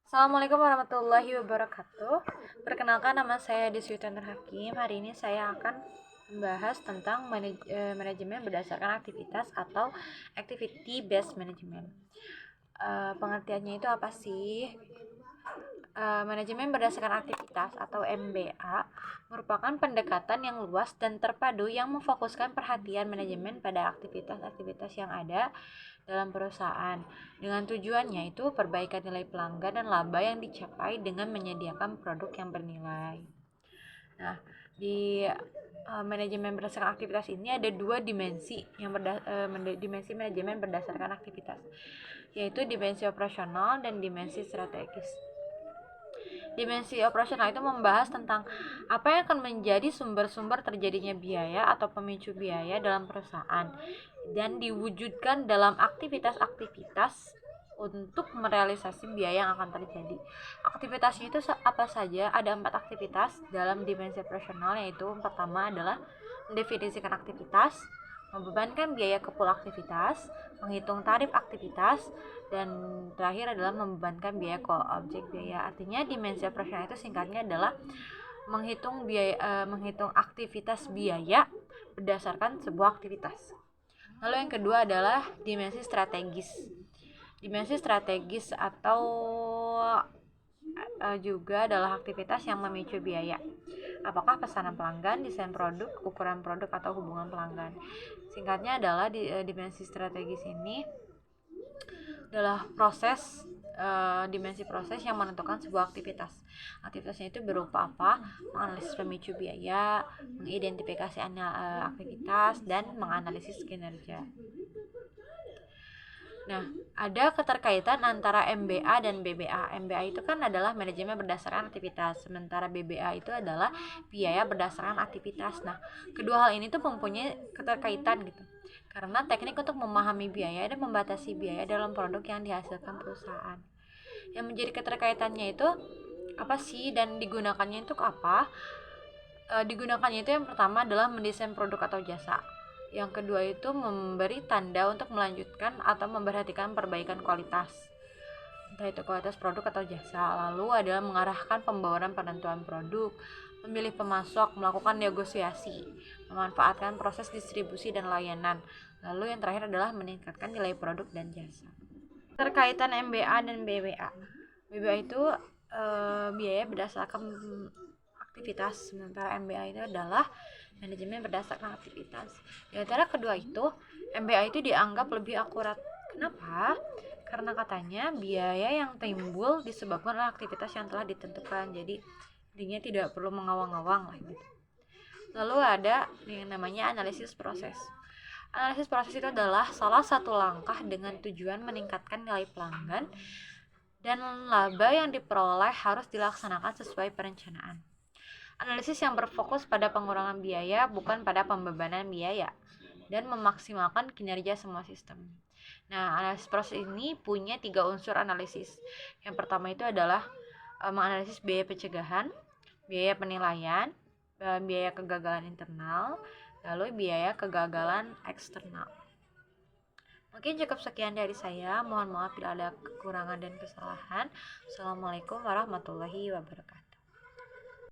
Assalamualaikum warahmatullahi wabarakatuh. Perkenalkan, nama saya Deswita Nur Hakim. Hari ini saya akan membahas tentang manajemen berdasarkan aktivitas atau activity based management. Pengertiannya itu apa sih? Manajemen berdasarkan aktivitas atau MBA merupakan pendekatan yang luas dan terpadu yang memfokuskan perhatian manajemen pada aktivitas-aktivitas yang ada dalam perusahaan. Dengan tujuannya itu perbaikan nilai pelanggan dan laba yang dicapai dengan menyediakan produk yang bernilai. Nah, di manajemen berdasarkan aktivitas ini ada dua dimensi dimensi manajemen berdasarkan aktivitas, yaitu dimensi operasional dan dimensi strategis. Dimensi operasional itu membahas tentang apa yang akan menjadi sumber-sumber terjadinya biaya atau pemicu biaya dalam perusahaan dan diwujudkan dalam aktivitas-aktivitas untuk merealisasi biaya yang akan terjadi. Aktivitasnya itu apa saja? Ada 4 aktivitas dalam dimensi operasional, yaitu pertama adalah mendefinisikan aktivitas, membebankan biaya ke pool aktivitas, menghitung tarif aktivitas, dan terakhir adalah membebankan biaya ke objek biaya. Artinya dimensi operasional itu singkatnya adalah menghitung aktivitas biaya berdasarkan sebuah aktivitas. Lalu yang kedua adalah dimensi strategis. Dimensi strategis atau juga adalah aktivitas yang memicu biaya. Apakah pesanan pelanggan, desain produk, ukuran produk, atau hubungan pelanggan. Singkatnya adalah dimensi strategis ini adalah dimensi proses yang menentukan sebuah aktivitas. Aktivitasnya itu berupa apa? Menganalisis pemicu biaya, mengidentifikasi aktivitas, dan menganalisis kinerja. Nah, ada keterkaitan antara MBA dan BBA. MBA itu kan adalah manajemen berdasarkan aktivitas, sementara BBA itu adalah biaya berdasarkan aktivitas. Nah, kedua hal ini tuh mempunyai keterkaitan gitu. Karena teknik untuk memahami biaya dan membatasi biaya dalam produk yang dihasilkan perusahaan. Yang menjadi keterkaitannya itu apa sih dan digunakannya untuk apa? Digunakannya itu yang pertama adalah mendesain produk atau jasa. Yang kedua itu memberi tanda untuk melanjutkan atau memperhatikan perbaikan kualitas, entah itu kualitas produk atau jasa. Lalu adalah mengarahkan pembawaan penentuan produk, memilih pemasok, melakukan negosiasi, memanfaatkan proses distribusi dan layanan. Lalu yang terakhir adalah meningkatkan nilai produk dan jasa. Terkaitan MBA dan BBA. BBA itu biaya berdasarkan aktivitas, sementara MBA itu adalah manajemen berdasarkan aktivitas. Di antara kedua itu, MBA itu dianggap lebih akurat. Kenapa? Karena katanya biaya yang timbul disebabkan oleh aktivitas yang telah ditentukan. Jadi intinya tidak perlu mengawang-awang lah gitu. Lalu ada yang namanya analisis proses. Analisis proses itu adalah salah satu langkah dengan tujuan meningkatkan nilai pelanggan dan laba yang diperoleh harus dilaksanakan sesuai perencanaan. Analisis yang berfokus pada pengurangan biaya bukan pada pembebanan biaya dan memaksimalkan kinerja semua sistem. Nah, analisis proses ini punya 3 unsur analisis. Yang pertama itu adalah menganalisis biaya pencegahan, biaya penilaian, biaya kegagalan internal, lalu biaya kegagalan eksternal. Mungkin cukup sekian dari saya. Mohon maaf bila ada kekurangan dan kesalahan. Assalamualaikum warahmatullahi wabarakatuh.